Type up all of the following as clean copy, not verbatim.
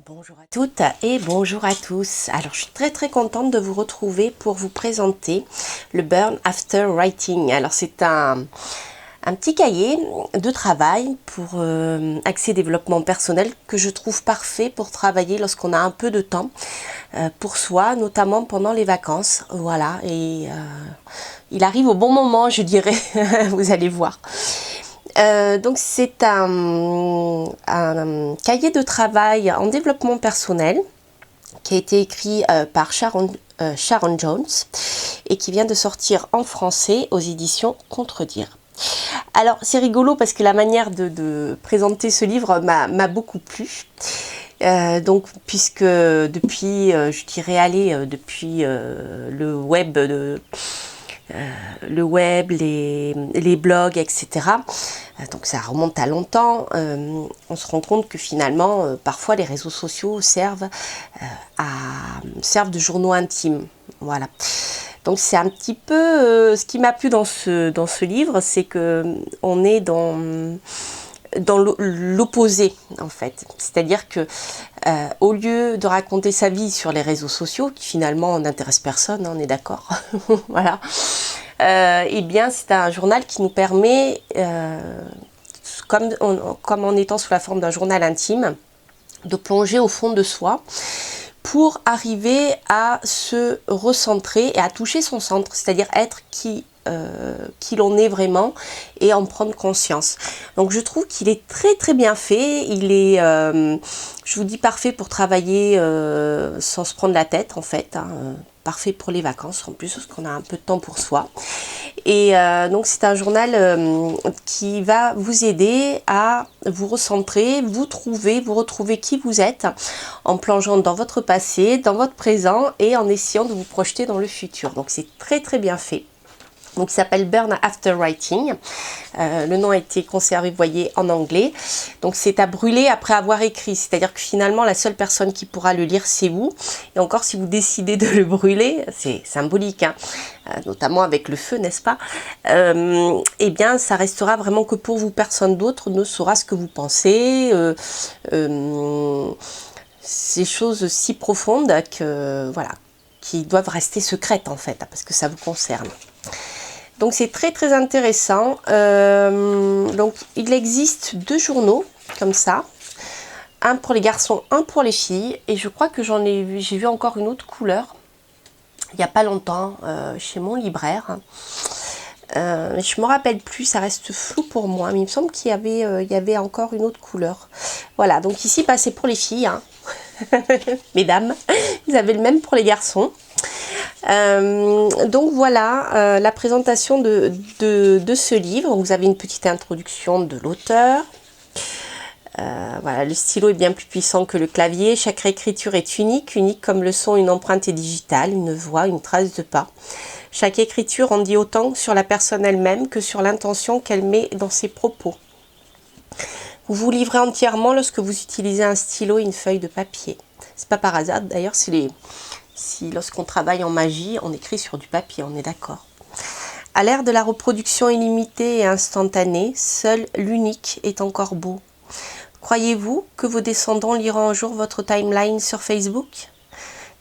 Bonjour à toutes et bonjour à tous. Alors je suis très contente de vous retrouver pour vous présenter le Burn After Writing. Alors c'est un petit cahier de travail pour accès développement personnel que je trouve parfait pour travailler lorsqu'on a un peu de temps pour soi, notamment pendant les vacances. Voilà, et il arrive au bon moment, je dirais, vous allez voir. Donc c'est un cahier de travail en développement personnel qui a été écrit par Sharon Jones et qui vient de sortir en français aux éditions Contredire. Alors c'est rigolo parce que la manière de présenter ce livre m'a beaucoup plu. Donc puisque depuis, je dirais depuis le web les blogs, etc. Donc ça remonte à longtemps. On se rend compte que finalement, parfois les réseaux sociaux servent de journaux intimes. Voilà. Donc c'est un petit peu ce qui m'a plu dans ce livre, c'est que on est dans l'opposé en fait, c'est-à-dire que au lieu de raconter sa vie sur les réseaux sociaux qui finalement n'intéressent personne, hein, on est d'accord, voilà, et bien c'est un journal qui nous permet, comme en étant sous la forme d'un journal intime, de plonger au fond de soi pour arriver à se recentrer et à toucher son centre, c'est-à-dire être qui l'on est vraiment et en prendre conscience. Donc je trouve qu'il est très bien fait, il est, je vous dis, parfait pour travailler sans se prendre la tête en fait, hein, parfait pour les vacances en plus parce qu'on a un peu de temps pour soi. Et donc c'est un journal qui va vous aider à vous recentrer, vous retrouver qui vous êtes en plongeant dans votre passé, dans votre présent et en essayant de vous projeter dans le futur. Donc c'est très bien fait. Donc il s'appelle Burn After Writing. Le nom a été conservé, vous voyez, en anglais. Donc c'est à brûler après avoir écrit. C'est-à-dire que finalement, la seule personne qui pourra le lire, c'est vous. Et encore, si vous décidez de le brûler, c'est symbolique, hein, notamment avec le feu, n'est-ce pas, eh bien, ça restera vraiment que pour vous. Personne d'autre ne saura ce que vous pensez. Ces choses si profondes que, voilà, qui doivent rester secrètes, en fait, parce que ça vous concerne. Donc c'est très intéressant. Donc il existe 2 journaux comme ça, un pour les garçons, un pour les filles, et je crois que j'ai vu encore une autre couleur il n'y a pas longtemps chez mon libraire. Je me rappelle plus, ça reste flou pour moi, mais il me semble qu'il y avait encore une autre couleur. Voilà, donc ici c'est pour les filles, hein. Mesdames, vous avez le même pour les garçons. Donc voilà la présentation de ce livre. Vous avez une petite introduction de l'auteur. Voilà, le stylo est bien plus puissant que le clavier. Chaque écriture est unique comme le son, une empreinte est digitale, une voix, une trace de pas. Chaque écriture en dit autant sur la personne elle-même que sur l'intention qu'elle met dans ses propos. Vous vous livrez entièrement lorsque vous utilisez un stylo et une feuille de papier. C'est pas par hasard d'ailleurs si lorsqu'on travaille en magie, on écrit sur du papier, on est d'accord. À l'ère de la reproduction illimitée et instantanée, seul l'unique est encore beau. Croyez-vous que vos descendants liront un jour votre timeline sur Facebook ?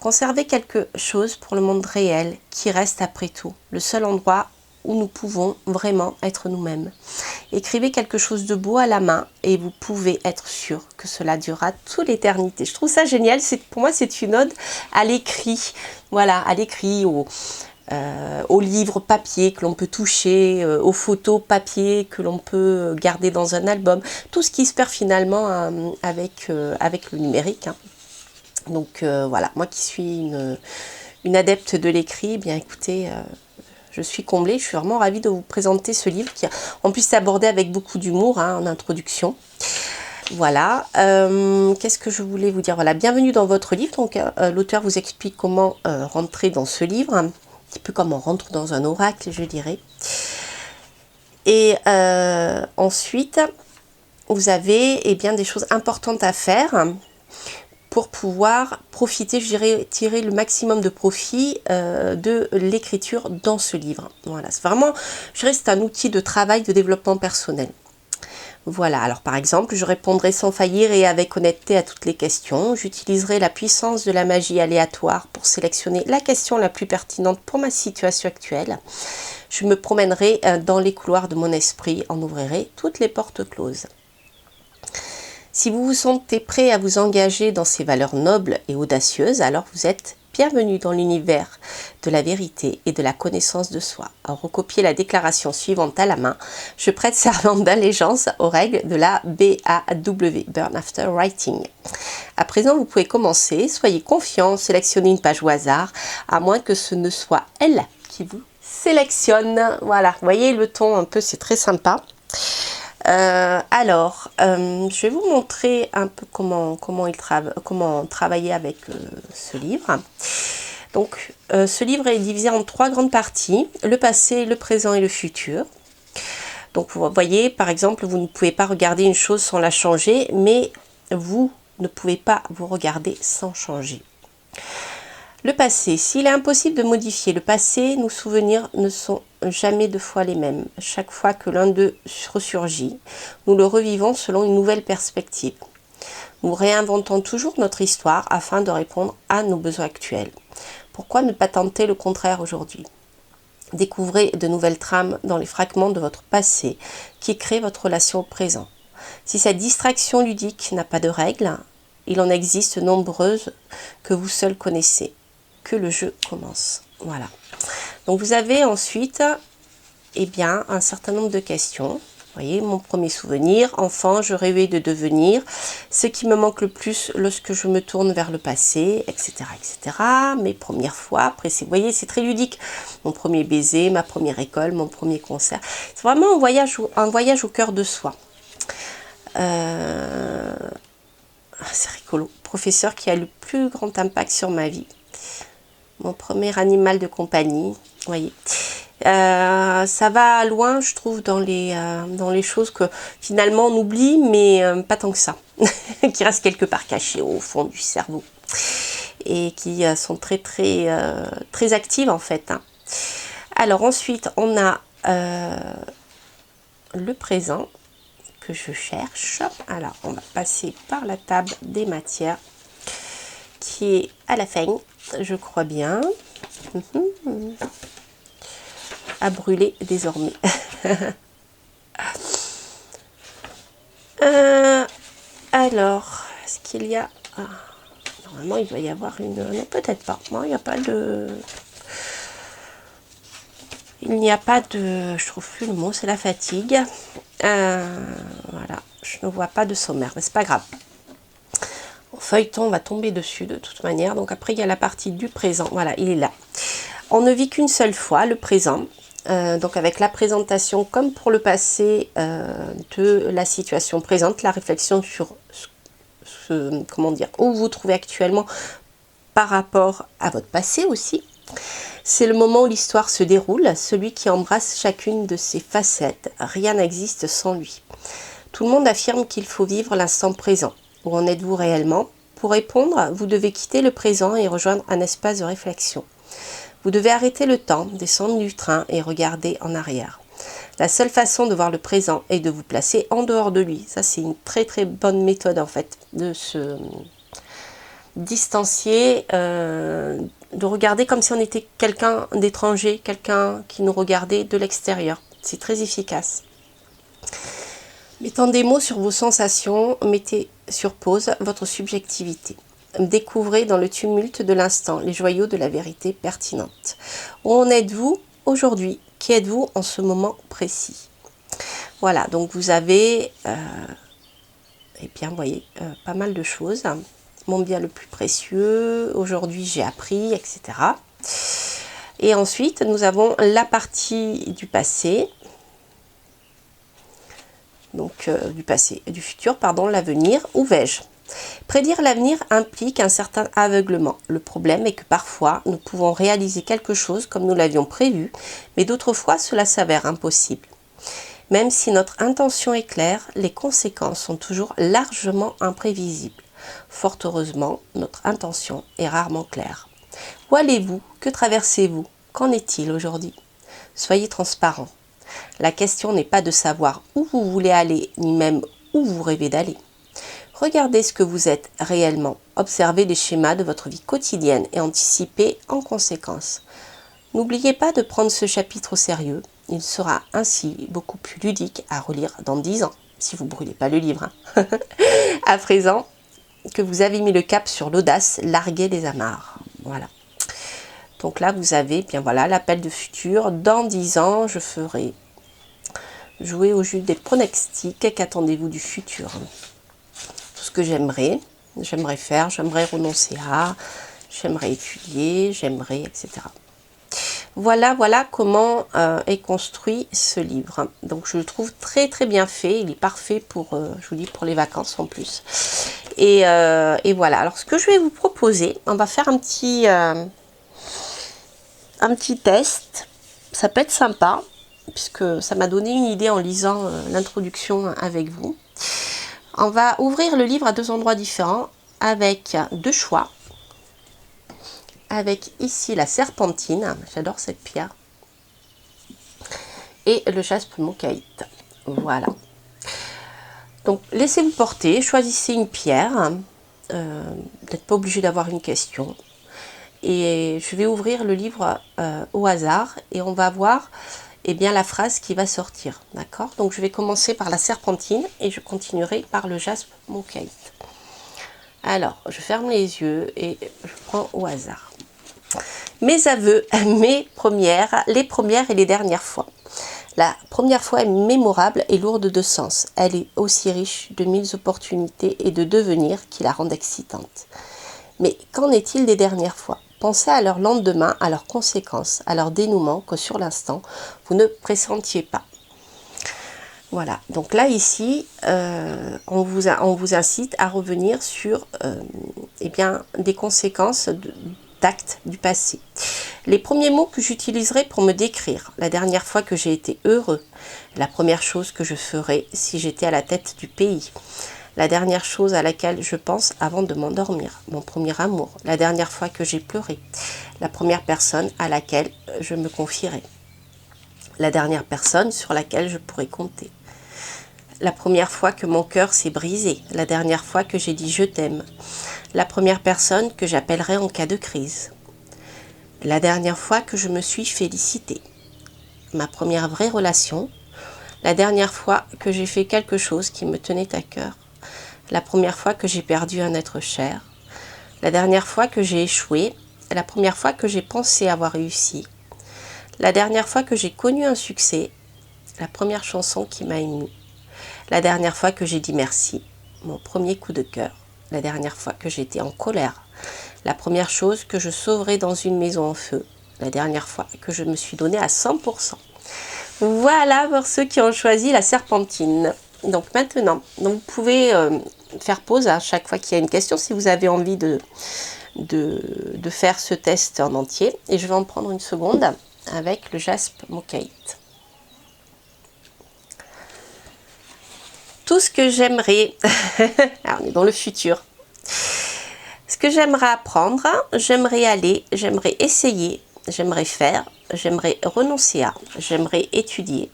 Conservez quelque chose pour le monde réel, qui reste après tout le seul endroit où nous pouvons vraiment être nous-mêmes. Écrivez quelque chose de beau à la main et vous pouvez être sûr que cela durera toute l'éternité. Je trouve ça génial. Pour moi, c'est une ode à l'écrit. Voilà, à l'écrit, aux livres papier que l'on peut toucher, aux photos papier que l'on peut garder dans un album. Tout ce qui se perd finalement avec le numérique, hein. Donc voilà, moi qui suis une adepte de l'écrit, eh bien écoutez, je suis comblée, je suis vraiment ravie de vous présenter ce livre qui en plus est abordé avec beaucoup d'humour, hein, en introduction. Voilà, qu'est-ce que je voulais vous dire? Voilà, bienvenue dans votre livre. Donc l'auteur vous explique comment rentrer dans ce livre, un petit peu comme on rentre dans un oracle, je dirais. Et ensuite, vous avez bien des choses importantes à faire pour pouvoir profiter, je dirais, tirer le maximum de profit de l'écriture dans ce livre. Voilà, c'est vraiment, je dirais, c'est un outil de travail, de développement personnel. Voilà, alors par exemple, je répondrai sans faillir et avec honnêteté à toutes les questions. J'utiliserai la puissance de la magie aléatoire pour sélectionner la question la plus pertinente pour ma situation actuelle. Je me promènerai dans les couloirs de mon esprit, en ouvrirai toutes les portes closes. Si vous vous sentez prêt à vous engager dans ces valeurs nobles et audacieuses, alors vous êtes bienvenue dans l'univers de la vérité et de la connaissance de soi. Alors, recopiez la déclaration suivante à la main. Je prête serment d'allégeance aux règles de la BAW, Burn After Writing. À présent, vous pouvez commencer. Soyez confiant, sélectionnez une page au hasard, à moins que ce ne soit elle qui vous sélectionne. Voilà, vous voyez le ton un peu, c'est très sympa. Je vais vous montrer un peu comment travailler avec ce livre. Donc, ce livre est divisé en 3 grandes parties, le passé, le présent et le futur. Donc, vous voyez, par exemple, vous ne pouvez pas regarder une chose sans la changer, mais vous ne pouvez pas vous regarder sans changer. Le passé. S'il est impossible de modifier le passé, nos souvenirs ne sont jamais 2 fois les mêmes. Chaque fois que l'un d'eux ressurgit, nous le revivons selon une nouvelle perspective. Nous réinventons toujours notre histoire afin de répondre à nos besoins actuels. Pourquoi ne pas tenter le contraire aujourd'hui? Découvrez de nouvelles trames dans les fragments de votre passé qui créent votre relation au présent. Si cette distraction ludique n'a pas de règles, il en existe nombreuses que vous seul connaissez. Que le jeu commence. Voilà. Donc vous avez ensuite un certain nombre de questions. Vous voyez, mon premier souvenir, enfant, je rêvais de devenir, ce qui me manque le plus lorsque je me tourne vers le passé, etc. etc. Mes premières fois, après, vous voyez, c'est très ludique. Mon premier baiser, ma première école, mon premier concert. C'est vraiment un voyage au cœur de soi. C'est rigolo. Professeur qui a le plus grand impact sur ma vie. Mon premier animal de compagnie, vous voyez. Ça va loin, je trouve, dans les choses que finalement on oublie, mais pas tant que ça. Qui restent quelque part cachées au fond du cerveau. Et qui sont très actives en fait. Hein. Alors ensuite, on a le présent que je cherche. Alors, on va passer par la table des matières qui est à la fin. Je crois bien. À brûler désormais. Alors, est-ce qu'il y a... normalement, il doit y avoir une... Non, peut-être pas. Non, il n'y a pas de... Il n'y a pas de... Je trouve plus le mot, c'est la fatigue. Voilà, je ne vois pas de sommaire, mais c'est pas grave. Feuilleton, on va tomber dessus de toute manière. Donc après, il y a la partie du présent. Voilà, il est là. On ne vit qu'une seule fois, le présent. Donc avec la présentation, comme pour le passé, de la situation présente, la réflexion sur comment dire, où vous vous trouvez actuellement par rapport à votre passé aussi. C'est le moment où l'histoire se déroule, celui qui embrasse chacune de ses facettes. Rien n'existe sans lui. Tout le monde affirme qu'il faut vivre l'instant présent. Où en êtes-vous réellement? Pour répondre, vous devez quitter le présent et rejoindre un espace de réflexion. Vous devez arrêter le temps, descendre du train et regarder en arrière. La seule façon de voir le présent est de vous placer en dehors de lui. Ça, c'est une très bonne méthode en fait, de se distancier, de regarder comme si on était quelqu'un d'étranger, quelqu'un qui nous regardait de l'extérieur. C'est très efficace. Mettant des mots sur vos sensations, mettez sur pause votre subjectivité. Découvrez dans le tumulte de l'instant les joyaux de la vérité pertinente. Où en êtes-vous aujourd'hui? Qui êtes-vous en ce moment précis? Voilà, donc vous avez, vous voyez, pas mal de choses. Mon bien le plus précieux, aujourd'hui j'ai appris, etc. Et ensuite, nous avons la partie du passé. Donc du passé, du futur, pardon, l'avenir, où vais-je? Prédire l'avenir implique un certain aveuglement. Le problème est que parfois, nous pouvons réaliser quelque chose comme nous l'avions prévu, mais d'autres fois, cela s'avère impossible. Même si notre intention est claire, les conséquences sont toujours largement imprévisibles. Fort heureusement, notre intention est rarement claire. Où allez-vous? Que traversez-vous? Qu'en est-il aujourd'hui? Soyez transparent. La question n'est pas de savoir où vous voulez aller, ni même où vous rêvez d'aller. Regardez ce que vous êtes réellement, observez les schémas de votre vie quotidienne et anticipez en conséquence. N'oubliez pas de prendre ce chapitre au sérieux, il sera ainsi beaucoup plus ludique à relire dans 10 ans, si vous ne brûlez pas le livre. Hein. À présent que vous avez mis le cap sur l'audace, larguez les amarres. Voilà. Donc là, vous avez bien voilà l'appel de futur. Dans 10 ans, je ferai jouer au jeu des pronostics. Qu'attendez-vous du futur? Tout ce que j'aimerais faire, j'aimerais renoncer à, j'aimerais étudier, j'aimerais, etc. Voilà comment est construit ce livre. Donc je le trouve très très bien fait. Il est parfait pour, je vous dis, pour les vacances en plus. Et voilà. Alors ce que je vais vous proposer, on va faire un petit test. Ça peut être sympa puisque ça m'a donné une idée en lisant l'introduction avec vous. On va ouvrir le livre à 2 endroits différents avec 2 choix. Avec ici la serpentine, j'adore cette pierre, et le jaspe mocaïte. Voilà. Donc laissez-vous porter, choisissez une pierre, vous n'êtes pas obligé d'avoir une question. Et je vais ouvrir le livre au hasard et on va voir la phrase qui va sortir. D'accord? Donc je vais commencer par la serpentine et je continuerai par le jaspe mocaïte. Alors, je ferme les yeux et je prends au hasard. Mes aveux, les premières et les dernières fois. La première fois est mémorable et lourde de sens. Elle est aussi riche de 1000 opportunités et de devenirs qui la rendent excitante. Mais qu'en est-il des dernières fois? Pensez à leur lendemain, à leurs conséquences, à leur dénouement que sur l'instant, vous ne pressentiez pas. Voilà, donc là ici, on vous incite à revenir sur des conséquences d'actes du passé. Les premiers mots que j'utiliserai pour me décrire, la dernière fois que j'ai été heureux, la première chose que je ferais si j'étais à la tête du pays, la dernière chose à laquelle je pense avant de m'endormir, mon premier amour, la dernière fois que j'ai pleuré, la première personne à laquelle je me confierai, la dernière personne sur laquelle je pourrais compter. La première fois que mon cœur s'est brisé, la dernière fois que j'ai dit je t'aime, la première personne que j'appellerai en cas de crise, la dernière fois que je me suis félicitée, ma première vraie relation, la dernière fois que j'ai fait quelque chose qui me tenait à cœur, la première fois que j'ai perdu un être cher, la dernière fois que j'ai échoué, la première fois que j'ai pensé avoir réussi, la dernière fois que j'ai connu un succès, la première chanson qui m'a émue, la dernière fois que j'ai dit merci, mon premier coup de cœur, la dernière fois que j'étais en colère, la première chose que je sauverai dans une maison en feu, la dernière fois que je me suis donnée à 100%. Voilà pour ceux qui ont choisi la serpentine. Donc maintenant, vous pouvez faire pause à chaque fois qu'il y a une question si vous avez envie de faire ce test en entier. Et je vais en prendre une seconde avec le jaspe mocaïte. Tout ce que j'aimerais, on est dans le futur, ce que j'aimerais apprendre, j'aimerais aller, j'aimerais essayer, j'aimerais faire, j'aimerais renoncer à, j'aimerais étudier,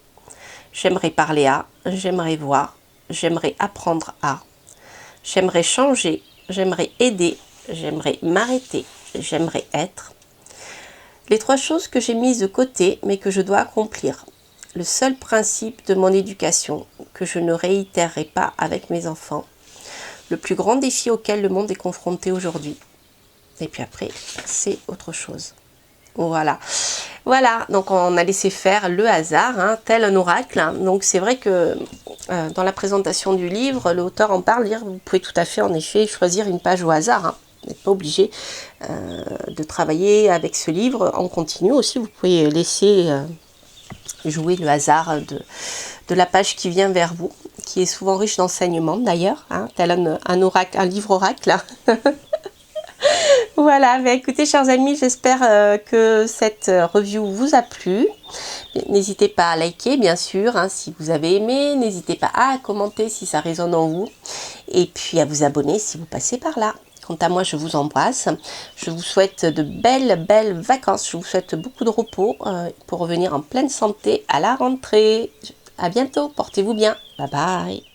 j'aimerais parler à, j'aimerais voir, j'aimerais apprendre à, j'aimerais changer, j'aimerais aider, j'aimerais m'arrêter, j'aimerais être. Les 3 choses que j'ai mises de côté mais que je dois accomplir. Le seul principe de mon éducation que je ne réitérerai pas avec mes enfants. Le plus grand défi auquel le monde est confronté aujourd'hui. Et puis après, c'est autre chose. Voilà. Voilà, donc on a laissé faire le hasard, tel un oracle. Donc c'est vrai que dans la présentation du livre, l'auteur en parle, vous pouvez tout à fait en effet choisir une page au hasard. Vous n'êtes pas obligé de travailler avec ce livre en continu aussi. Vous pouvez laisser jouer le hasard de la page qui vient vers vous, qui est souvent riche d'enseignements d'ailleurs, tel un oracle, un livre oracle. Voilà, écoutez chers amis, j'espère que cette review vous a plu. N'hésitez pas à liker bien sûr si vous avez aimé, n'hésitez pas à commenter si ça résonne en vous et puis à vous abonner si vous passez par là. Quant à moi, je vous embrasse. Je vous souhaite de belles vacances. Je vous souhaite beaucoup de repos pour revenir en pleine santé à la rentrée. À bientôt, portez-vous bien. Bye bye.